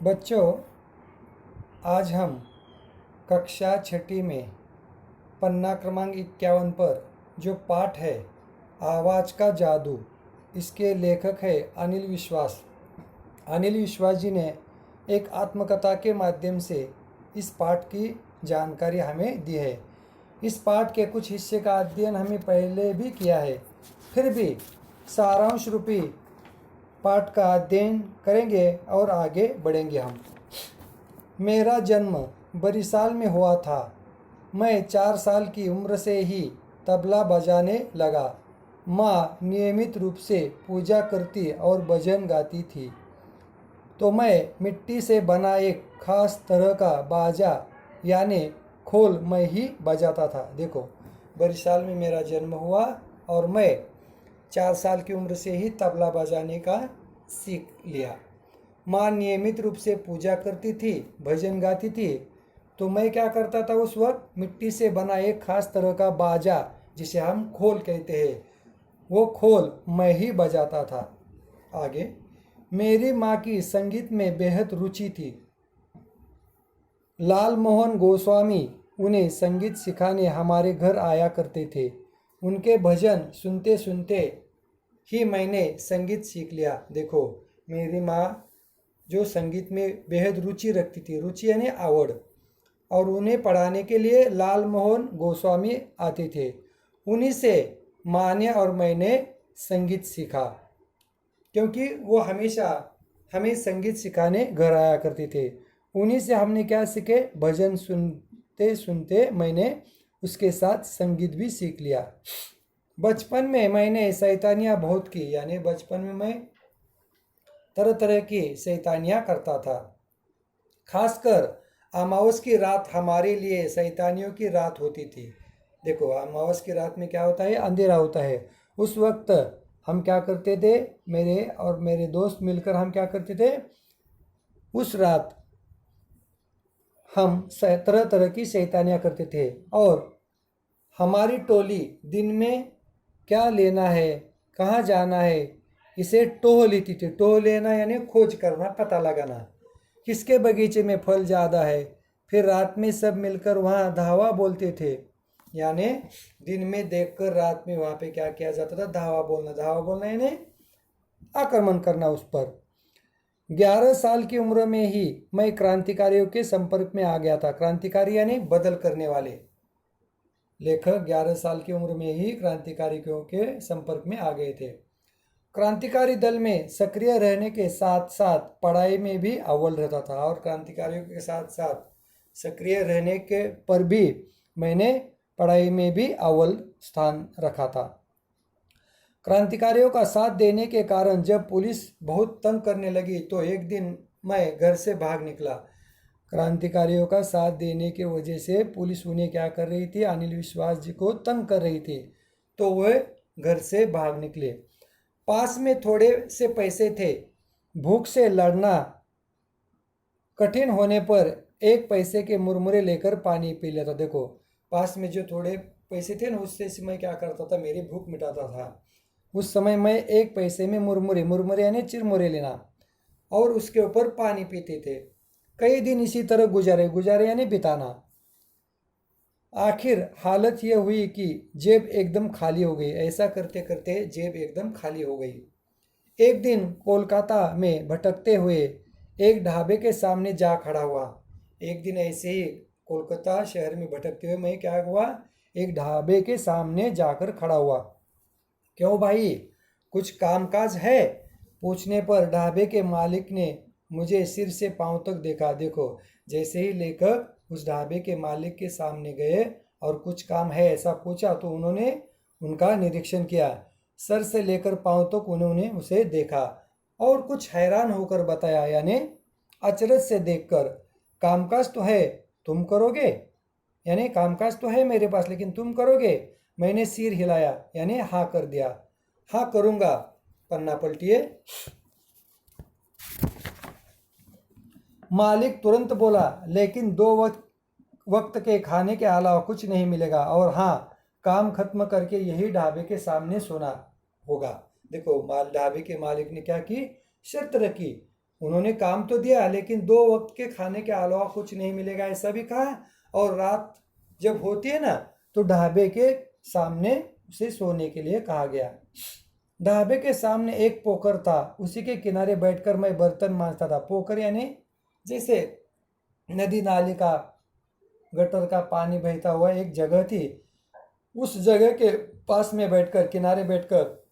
बच्चों, आज हम कक्षा छठी में पन्ना क्रमांक 51 पर जो पाठ है आवाज़ का जादू, इसके लेखक है अनिल विश्वास। अनिल विश्वास जी ने एक आत्मकथा के माध्यम से इस पाठ की जानकारी हमें दी है। इस पाठ के कुछ हिस्से का अध्ययन हमें पहले भी किया है, फिर भी सारांश रूपी पाठ का अध्ययन करेंगे और आगे बढ़ेंगे हम। मेरा जन्म बरिसाल में हुआ था। मैं 4 साल की उम्र से ही तबला बजाने लगा। माँ नियमित रूप से पूजा करती और भजन गाती थी, तो मैं मिट्टी से बना एक खास तरह का बाजा यानी खोल मैं ही बजाता था। देखो, बरिसाल में मेरा जन्म हुआ और मैं 4 साल की उम्र से ही तबला बजाने का सीख लिया। माँ नियमित रूप से पूजा करती थी, भजन गाती थी, तो मैं क्या करता था उस वक्त, मिट्टी से बना एक खास तरह का बाजा जिसे हम खोल कहते हैं, वो खोल मैं ही बजाता था। आगे, मेरी माँ की संगीत में बेहद रुचि थी। लाल मोहन गोस्वामी उन्हें संगीत सिखाने हमारे घर आया करते थे। उनके भजन सुनते सुनते ही मैंने संगीत सीख लिया। देखो, मेरी माँ जो संगीत में बेहद रुचि रखती थी, रुचि यानी आवड़, और उन्हें पढ़ाने के लिए लाल मोहन गोस्वामी आते थे। उन्हीं से माँ ने और मैंने संगीत सीखा, क्योंकि वो हमेशा हमें संगीत सिखाने घर आया करते थे। उन्हीं से हमने क्या सीखे, भजन सुनते सुनते मैंने उसके साथ संगीत भी सीख लिया। बचपन में मैंने शैतानियाँ बहुत की, यानी बचपन में मैं तरह तरह की शैतानियाँ करता था। खासकर अमावस की रात हमारे लिए शैतानियों की रात होती थी। देखो, अमावस की रात में क्या होता है, अंधेरा होता है। उस वक्त हम क्या करते थे, मेरे और मेरे दोस्त मिलकर हम क्या करते थे, उस रात हम तरह तरह की शैतानियाँ करते थे। और हमारी टोली दिन में क्या लेना है, कहाँ जाना है, इसे टोह लेती थी। टोह लेना यानी खोज करना, पता लगाना, किसके बगीचे में फल ज़्यादा है। फिर रात में सब मिलकर वहाँ धावा बोलते थे, यानी दिन में देखकर रात में वहाँ पे क्या किया जाता था, धावा बोलना। धावा बोलना यानी आक्रमण करना उस पर। 11 साल की उम्र में ही मैं क्रांतिकारियों के संपर्क में आ गया था। क्रांतिकारी यानी बदल करने वाले। लेखक 11 साल की उम्र में ही क्रांतिकारियों के संपर्क में आ गए थे। क्रांतिकारी दल में सक्रिय रहने के साथ साथ पढ़ाई में भी अव्वल रहता था, और क्रांतिकारियों के साथ साथ सक्रिय रहने के पर भी मैंने पढ़ाई में भी अव्वल स्थान रखा था। क्रांतिकारियों का साथ देने के कारण जब पुलिस बहुत तंग करने लगी तो एक दिन मैं घर से भाग निकला। क्रांतिकारियों का साथ देने की वजह से पुलिस उन्हें क्या कर रही थी, अनिल विश्वास जी को तंग कर रही थी, तो वह घर से भाग निकले। पास में थोड़े से पैसे थे। भूख से लड़ना कठिन होने पर 1 पैसे के मुरमुरे लेकर पानी पी लेता। देखो, पास में जो थोड़े पैसे थे ना, उससे मैं क्या करता था, मेरी भूख मिटाता था। उस समय मैं 1 पैसे में मुरमुरे, मुरमुरे यानी चिरमुरे लेना, और उसके ऊपर पानी पीते थे। कई दिन इसी तरह गुजारे, गुजारे यानी बिताना। आखिर हालत यह हुई कि जेब एकदम खाली हो गई। ऐसा करते करते जेब एकदम खाली हो गई। एक दिन कोलकाता में भटकते हुए एक ढाबे के सामने जा खड़ा हुआ। एक दिन ऐसे ही कोलकाता शहर में भटकते हुए मैं क्या हुआ, एक ढाबे के सामने जाकर खड़ा हुआ। क्यों भाई, कुछ कामकाज है? पूछने पर ढाबे के मालिक ने मुझे सिर से पांव तक देखा। देखो, जैसे ही लेखक उस ढाबे के मालिक के सामने गए और कुछ काम है ऐसा पूछा, तो उन्होंने उनका निरीक्षण किया। सर से लेकर पांव तक उन्होंने उसे देखा और कुछ हैरान होकर बताया, यानी अचरज से देखकर, कामकाज तो है, तुम करोगे? यानी कामकाज तो है मेरे पास, लेकिन तुम करोगे? मैंने सिर हिलाया, यानी हाँ कर दिया। हाँ करूँगा। पन्ना पलटिए। मालिक तुरंत बोला, लेकिन 2 वक्त के खाने के अलावा कुछ नहीं मिलेगा, और हाँ, काम खत्म करके यही ढाबे के सामने सोना होगा। देखो, ढाबे के मालिक ने क्या की, शर्त रखी। उन्होंने काम तो दिया लेकिन 2 वक्त के खाने के अलावा कुछ नहीं मिलेगा ऐसा भी कहा। और रात जब होती है ना तो ढाबे के सामने उसे सोने के लिए कहा गया। ढाबे के सामने एक पोखर था, उसी के किनारे बैठकर मैं बर्तन मांजता था। पोखर यानी जैसे नदी नाले का गटर का पानी बहता हुआ एक जगह थी, उस जगह के पास में बैठकर किनारे बैठकर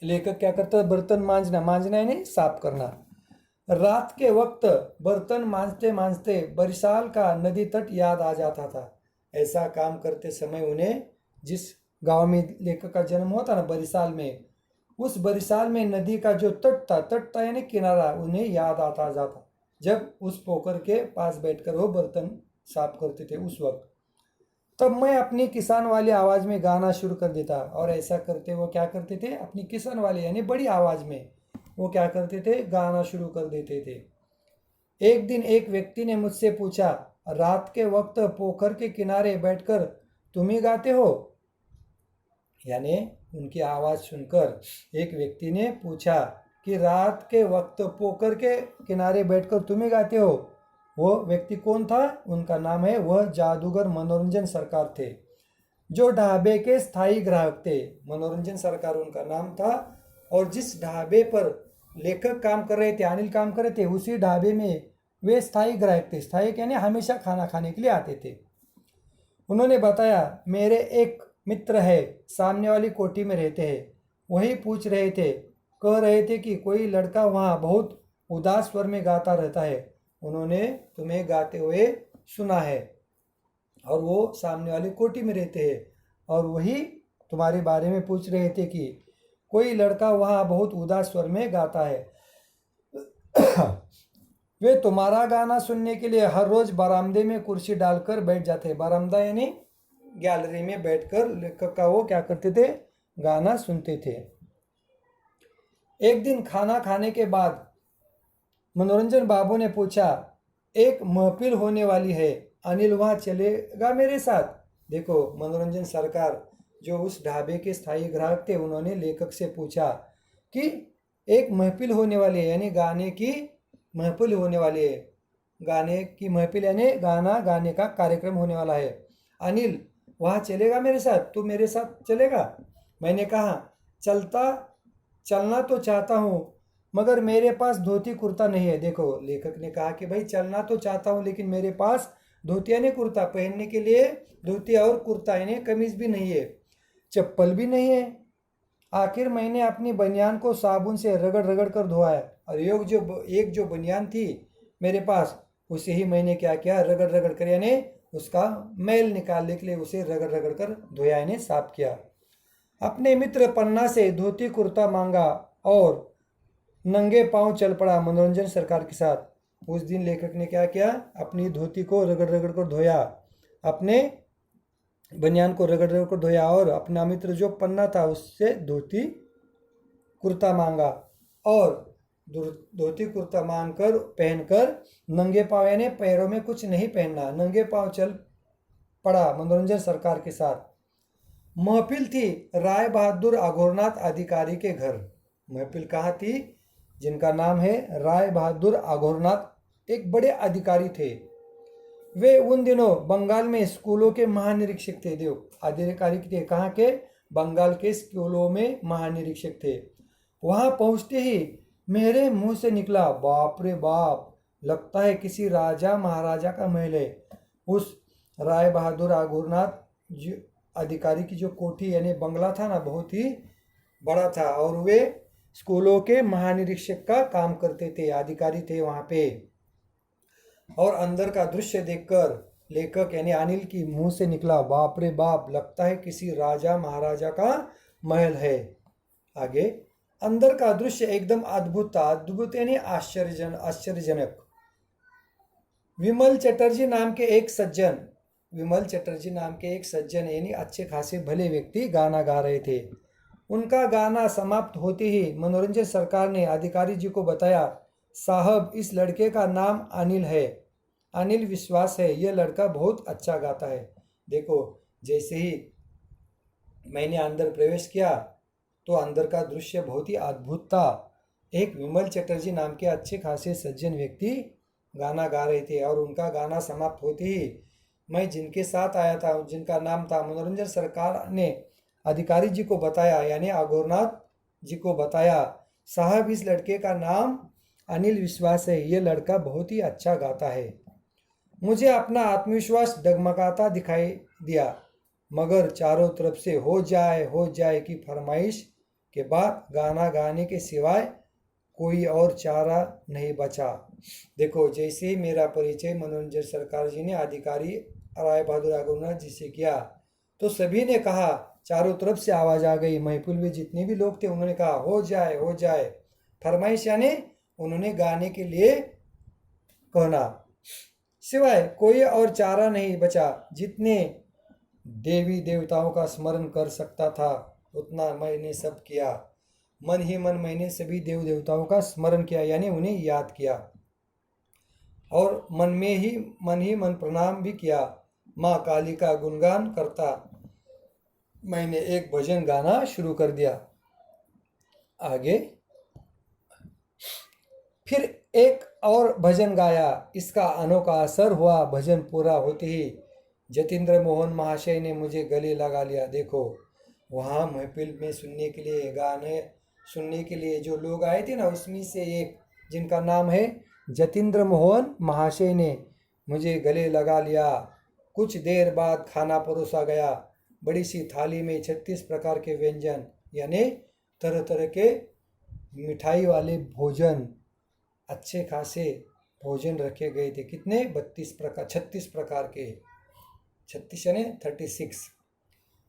लेखक क्या करता, बर्तन मांजना यानी साफ करना। रात के वक्त बर्तन मांजते मांजते बरिसाल का नदी तट याद आ जाता था। ऐसा काम करते समय उन्हें जिस गांव में लेखक का जन्म हुआ था ना, बरिसाल में, उस बरिसाल में नदी का जो तट था यानी किनारा, उन्हें याद आता जाता जब उस पोखर के पास बैठकर वो बर्तन साफ करते थे उस वक्त। तब मैं अपनी किसान वाली आवाज़ में गाना शुरू कर देता। और ऐसा करते वो क्या करते थे, अपनी किसान वाली यानी बड़ी आवाज़ में वो क्या करते थे, गाना शुरू कर देते थे। एक दिन एक व्यक्ति ने मुझसे पूछा, रात के वक्त पोखर के किनारे बैठकर तुम ही गाते हो? यानी उनकी आवाज़ सुनकर एक व्यक्ति ने पूछा कि रात के वक्त पोखर के किनारे बैठकर तुम ही गाते हो? वो व्यक्ति कौन था? उनका नाम है, वह जादूगर मनोरंजन सरकार थे, जो ढाबे के स्थायी ग्राहक थे। मनोरंजन सरकार उनका नाम था। और जिस ढाबे पर लेखक काम कर रहे थे, अनिल काम कर रहे थे, उसी ढाबे में वे स्थायी ग्राहक थे। स्थायी यानी हमेशा खाना खाने के लिए आते थे। उन्होंने बताया, मेरे एक मित्र है, सामने वाली कोठी में रहते हैं, वही पूछ रहे थे, कह रहे थे कि कोई लड़का वहाँ बहुत उदास स्वर में गाता रहता है, उन्होंने तुम्हें गाते हुए सुना है, और वो सामने वाली कोठी में रहते हैं, और वही तुम्हारे बारे में पूछ रहे थे कि कोई लड़का वहाँ बहुत उदास स्वर में गाता है। वे तुम्हारा गाना सुनने के लिए हर रोज बरामदे में कुर्सी डालकर बैठ जाते। बरामदा यानी गैलरी में बैठकर लेखक का वो क्या करते थे, गाना सुनते थे। एक दिन खाना खाने के बाद मनोरंजन बाबू ने पूछा, एक महफिल होने वाली है, अनिल वहाँ चलेगा मेरे साथ? देखो, मनोरंजन सरकार जो उस ढाबे के स्थायी ग्राहक थे, उन्होंने लेखक से पूछा कि एक महफिल होने वाली है, यानी गाने की महफिल होने वाली है। गाने की महफिल यानी गाना गाने का कार्यक्रम होने वाला है, अनिल वहाँ चलेगा मेरे साथ? तू मेरे साथ चलेगा? मैंने कहा, चलना तो चाहता हूँ, मगर मेरे पास धोती कुर्ता नहीं है। देखो, लेखक ने कहा कि भाई चलना तो चाहता हूँ लेकिन मेरे पास धोती यानी कुर्ता पहनने के लिए, धोती और कुर्ता यानी कमीज भी नहीं है, चप्पल भी नहीं है। आखिर मैंने अपनी बनियान को साबुन से रगड़ रगड़ कर धोया, और एक जो बनियान थी मेरे पास, उसे ही मैंने क्या किया, रगड़ रगड़ कर यानी उसका मैल निकालने के लिए उसे रगड़ रगड़ कर धोया यानी साफ किया। अपने मित्र पन्ना से धोती कुर्ता मांगा और नंगे पांव चल पड़ा मनोरंजन सरकार के साथ। उस दिन लेखक ने क्या किया, अपनी धोती को रगड़ रगड़ कर धोया, अपने बनियान को रगड़ रगड़ कर धोया, और अपना मित्र जो पन्ना था उससे धोती कुर्ता मांगा, और धोती कुर्ता मांग कर पहनकर नंगे पांव यानी पैरों में कुछ नहीं पहनना, नंगे पांव चल पड़ा मनोरंजन सरकार के साथ। महफिल थी राय बहादुर अघोरनाथ अधिकारी के घर। महफिल कहाँ थी? जिनका नाम है राय बहादुर अघोरनाथ, एक बड़े अधिकारी थे। वे उन दिनों बंगाल में स्कूलों के महानिरीक्षक थे। देव अधिकारी थे, कहाँ के? बंगाल के स्कूलों में महानिरीक्षक थे। वहाँ पहुँचते ही मेरे मुंह से निकला, बाप रे बाप, लगता है किसी राजा महाराजा का महल है। उस राय बहादुर अघोरनाथ अधिकारी की जो कोठी यानी बंगला था ना, बहुत ही बड़ा था, और वे स्कूलों के महानिरीक्षक का काम करते थे, अधिकारी थे वहाँ पे। और अंदर का दृश्य देखकर लेखक यानी अनिल की मुंह से निकला, बाप रे बाप, लगता है किसी राजा महाराजा का महल है। आगे, अंदर का दृश्य एकदम अद्भुत था। अद्भुत यानी आश्चर्यजनक। विमल चटर्जी नाम के एक सज्जन यानी अच्छे खासे भले व्यक्ति गाना गा रहे थे। उनका गाना समाप्त होते ही मनोरंजन सरकार ने अधिकारी जी को बताया, साहब, इस लड़के का नाम अनिल है, अनिल विश्वास है, यह लड़का बहुत अच्छा गाता है। देखो, जैसे ही मैंने अंदर प्रवेश किया तो अंदर का दृश्य बहुत ही अद्भुत था। एक विमल चटर्जी नाम के अच्छे खासे सज्जन व्यक्ति गाना गा रहे थे और उनका गाना समाप्त होते ही मैं जिनके साथ आया था, जिनका नाम था मनोरंजन सरकार ने अधिकारी जी को बताया, यानी अघोरनाथ जी को बताया, साहब इस लड़के का नाम अनिल विश्वास है, ये लड़का बहुत ही अच्छा गाता है। मुझे अपना आत्मविश्वास डगमगाता दिखाई दिया, मगर चारों तरफ से हो जाए की फरमाइश के बाद गाना गाने के सिवाय कोई और चारा नहीं बचा। देखो, जैसे ही मेरा परिचय मनोरंजन सरकार जी ने अधिकारी राय बहादुर अघोरनाथ जी से किया तो सभी ने कहा, चारों तरफ से आवाज़ आ गई, महफिल में जितने भी लोग थे उन्होंने कहा हो जाए फरमाइश, यानी उन्होंने गाने के लिए कहना, सिवाय कोई और चारा नहीं बचा। जितने देवी देवताओं का स्मरण कर सकता था उतना मैंने सब किया। मन ही मन मैंने सभी देव देवताओं का स्मरण किया, यानी उन्हें याद किया और मन ही मन प्रणाम भी किया। माँ काली का गुणगान करता मैंने एक भजन गाना शुरू कर दिया। आगे फिर एक और भजन गाया, इसका अनोखा असर हुआ। भजन पूरा होते ही जतीन्द्र मोहन महाशय ने मुझे गले लगा लिया। देखो, वहाँ महफिल में सुनने के लिए, गाने सुनने के लिए जो लोग आए थे ना, उसमें से एक जिनका नाम है जतीन्द्र मोहन महाशय ने मुझे गले लगा लिया। कुछ देर बाद खाना परोसा गया। बड़ी सी थाली में 36 प्रकार के व्यंजन, यानी तरह तरह के मिठाई वाले भोजन, अच्छे खासे भोजन रखे गए थे। कितने? 36 प्रकार के, 36 यानी 36।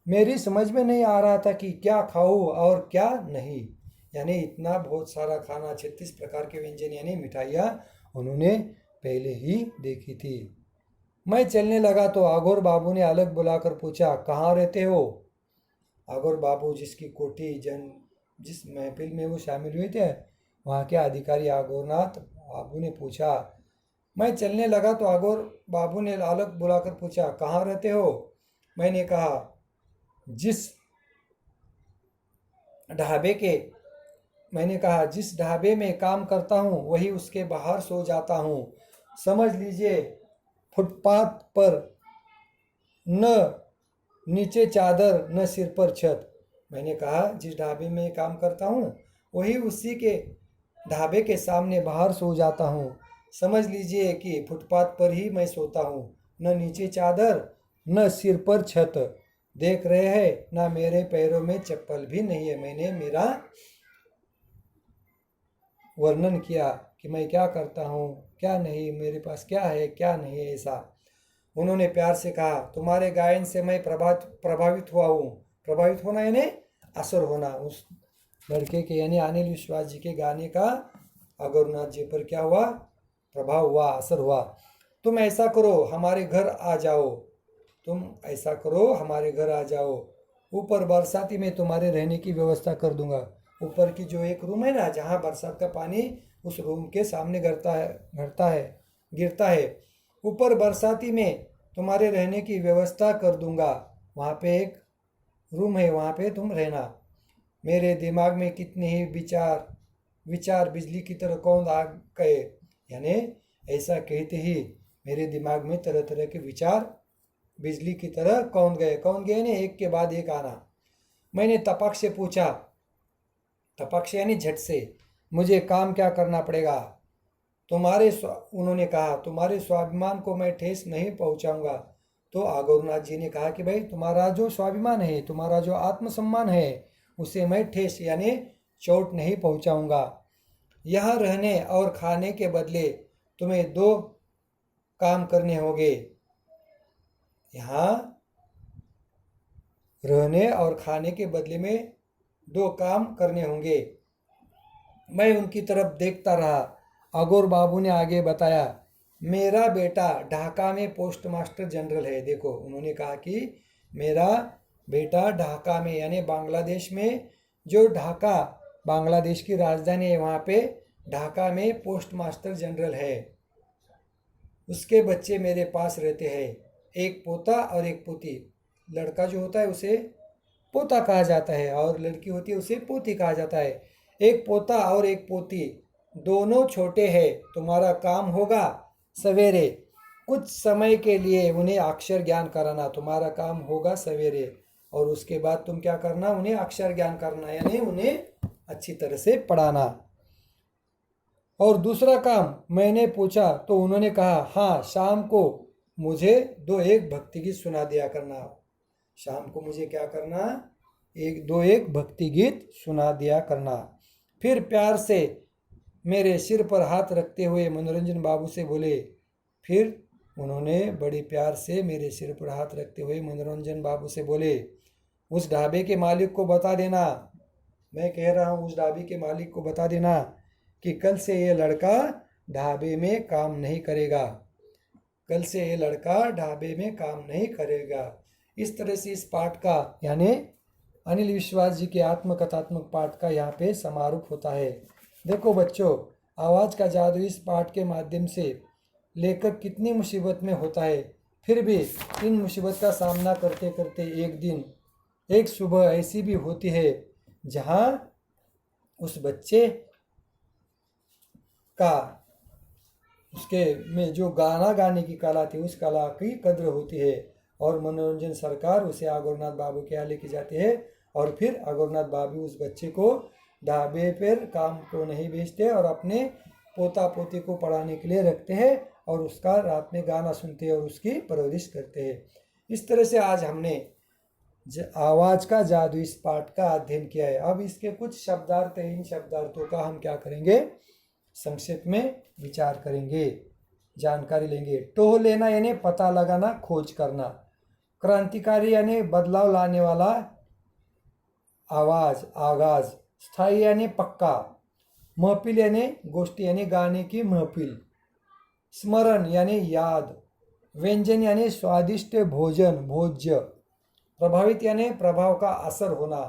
मेरी समझ में नहीं आ रहा था कि क्या खाऊं और क्या नहीं, यानी इतना बहुत सारा खाना, 36 प्रकार के व्यंजन यानी मिठाइयाँ उन्होंने पहले ही देखी थी। मैं चलने लगा तो आगोर बाबू ने अलग बुलाकर पूछा, कहाँ रहते हो? आगोर बाबू जिसकी कोठी जिस महफिल में वो शामिल हुए थे, वहाँ के अधिकारी आगोरनाथ बाबू ने पूछा। मैं चलने लगा तो आगोर बाबू ने अलग बुलाकर पूछा, कहाँ रहते हो? मैंने कहा, जिस ढाबे में काम करता हूँ वही उसके बाहर सो जाता हूँ। समझ लीजिए, फुटपाथ पर, न नीचे चादर न सिर पर छत। मैंने कहा, जिस ढाबे में काम करता हूँ वही उसी के ढाबे के सामने बाहर सो जाता हूँ। समझ लीजिए कि फुटपाथ पर ही मैं सोता हूँ, न नीचे चादर न सिर पर छत। देख रहे हैं ना, मेरे पैरों में चप्पल भी नहीं है। मैंने मेरा वर्णन किया कि मैं क्या करता हूँ, क्या नहीं, मेरे पास क्या है क्या नहीं है, ऐसा। उन्होंने प्यार से कहा, तुम्हारे गायन से मैं प्रभावित हुआ हूँ। प्रभावित होना यानी असर होना। उस लड़के के यानी अनिल विश्वास जी के गाने का अघोरनाथ जी पर क्या हुआ? प्रभाव हुआ, असर हुआ। तुम ऐसा करो, हमारे घर आ जाओ। तुम ऐसा करो, हमारे घर आ जाओ। ऊपर बरसाती में तुम्हारे रहने की व्यवस्था कर दूंगा। ऊपर की जो एक रूम है ना, जहाँ बरसात का पानी उस रूम के सामने गिरता है, ऊपर बरसाती में तुम्हारे रहने की व्यवस्था कर दूंगा। वहाँ पे एक रूम है, वहाँ पे तुम रहना। मेरे दिमाग में कितने ही विचार बिजली की तरह कौंध आ गए, यानी ऐसा कहते ही मेरे दिमाग में तरह तरह के विचार बिजली की तरह कौंध गए ने एक के बाद एक आना। मैंने तपक से पूछा, तपक से यानी झट से, मुझे काम क्या करना पड़ेगा? उन्होंने कहा, तुम्हारे स्वाभिमान को मैं ठेस नहीं पहुंचाऊंगा। तो अघोरनाथ जी ने कहा कि भाई, तुम्हारा जो स्वाभिमान है, तुम्हारा जो आत्मसम्मान है, उसे मैं ठेस यानी चोट नहीं पहुंचाऊंगा। यहाँ रहने और खाने के बदले तुम्हें 2 काम करने होंगे। यहाँ रहने और खाने के बदले में 2 काम करने होंगे। मैं उनकी तरफ देखता रहा। अघोर बाबू ने आगे बताया, मेरा बेटा ढाका में पोस्ट मास्टर जनरल है। देखो, उन्होंने कहा कि मेरा बेटा ढाका में यानी बांग्लादेश में, जो ढाका बांग्लादेश की राजधानी है, वहाँ पे ढाका में पोस्ट मास्टर जनरल है। उसके बच्चे मेरे पास रहते हैं, एक पोता और एक पोती। लड़का जो होता है उसे पोता कहा जाता है और लड़की होती है उसे पोती कहा जाता है। एक पोता और एक पोती दोनों छोटे हैं। तुम्हारा काम होगा सवेरे कुछ समय के लिए उन्हें अक्षर ज्ञान कराना। तुम्हारा काम होगा सवेरे और उसके बाद तुम क्या करना, उन्हें अक्षर ज्ञान करना, यानी उन्हें अच्छी तरह से पढ़ाना। और दूसरा काम मैंने पूछा तो उन्होंने कहा, हाँ शाम को मुझे दो एक भक्ति गीत सुना दिया करना। शाम को मुझे क्या करना, एक भक्ति गीत सुना दिया करना। फिर प्यार से मेरे सिर पर हाथ रखते हुए मनोरंजन बाबू से बोले, फिर उन्होंने बड़े प्यार से मेरे सिर पर हाथ रखते हुए मनोरंजन बाबू से बोले, उस ढाबे के मालिक को बता देना, मैं कह रहा हूँ उस ढाबे के मालिक को बता देना कि कल से ये लड़का ढाबे में काम नहीं करेगा। कल से ये लड़का ढाबे में काम नहीं करेगा। इस तरह से इस पाठ का यानी अनिल विश्वास जी के आत्मकथात्मक पाठ का यहाँ पे समारोप होता है। देखो बच्चों, आवाज़ का जादू इस पाठ के माध्यम से लेखक कितनी मुसीबत में होता है, फिर भी इन मुसीबत का सामना करते करते एक दिन एक सुबह ऐसी भी होती है जहाँ उस बच्चे का उसके में जो गाना गाने की कला थी उस कला की कद्र होती है और मनोरंजन सरकार उसे आगोरनाथ बाबू के यहाँ लेके जाते हैं और फिर आगोरनाथ बाबू उस बच्चे को ढाबे पर काम को नहीं भेजते और अपने पोता पोती को पढ़ाने के लिए रखते हैं और उसका रात में गाना सुनते हैं और उसकी परवरिश करते हैं। इस तरह से आज हमने आवाज़ का जादू इस पाठ का अध्ययन किया है। अब इसके कुछ शब्दार्थ हैं, इन शब्दार्थों का हम क्या करेंगे, संक्षेप में विचार करेंगे, जानकारी लेंगे। टोह लेना यानी पता लगाना, खोज करना। क्रांतिकारी यानी बदलाव लाने वाला, आवाज़, आगाज। स्थायी यानी पक्का। महफिल यानी गोष्ठी यानी गाने की महफिल। स्मरण यानी याद। व्यंजन यानी स्वादिष्ट भोजन, भोज्य। प्रभावित यानी प्रभाव का असर होना।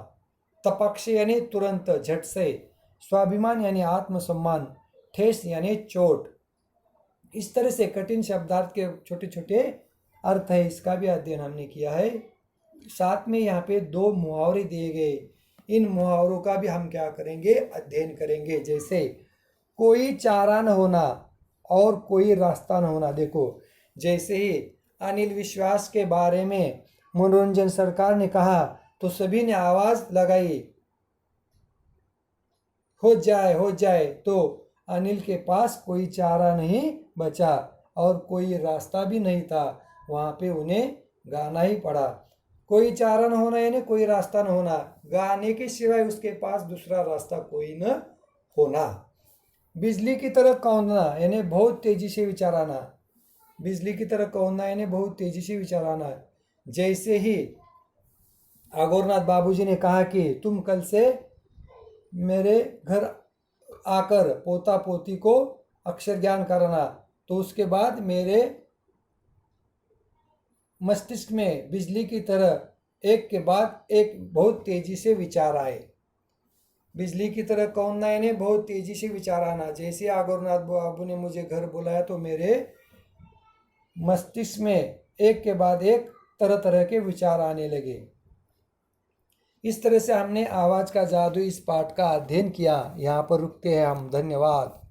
तपाक्ष यानी तुरंत, झट से। स्वाभिमान यानी आत्मसम्मान। ठेस यानी चोट। इस तरह से कठिन शब्दार्थ के छोटे छोटे अर्थ है, इसका भी अध्ययन हमने किया है। साथ में यहाँ पे दो मुहावरे दिए गए, इन मुहावरों का भी हम क्या करेंगे, अध्ययन करेंगे। जैसे कोई चारा न होना और कोई रास्ता न होना। देखो, जैसे ही अनिल विश्वास के बारे में मनोरंजन सरकार ने कहा तो सभी ने आवाज़ लगाई, हो जाए। तो अनिल के पास कोई चारा नहीं बचा और कोई रास्ता भी नहीं था, वहाँ पे उन्हें गाना ही पड़ा। कोई चारा न होना यानी कोई रास्ता न होना, गाने के सिवाय उसके पास दूसरा रास्ता कोई न होना। बिजली की तरह कौंधना यानी बहुत तेजी से विचार आना। बिजली की तरह कौंधना यानी बहुत तेजी से विचार आना। जैसे ही आगोरनाथ बाबूजी ने कहा कि तुम कल से मेरे घर आकर पोता पोती को अक्षर ज्ञान कराना, तो उसके बाद मेरे मस्तिष्क में बिजली की तरह एक के बाद एक बहुत तेजी से विचार आए। बिजली की तरह कौन यानी बहुत तेजी से विचार आना। जैसे आगोरनाथ बाबू ने मुझे घर बुलाया तो मेरे मस्तिष्क में एक के बाद एक तरह तरह के विचार आने लगे। इस तरह से हमने आवाज़ का जादू इस पाठ का अध्ययन किया। यहाँ पर रुकते हैं हम। धन्यवाद।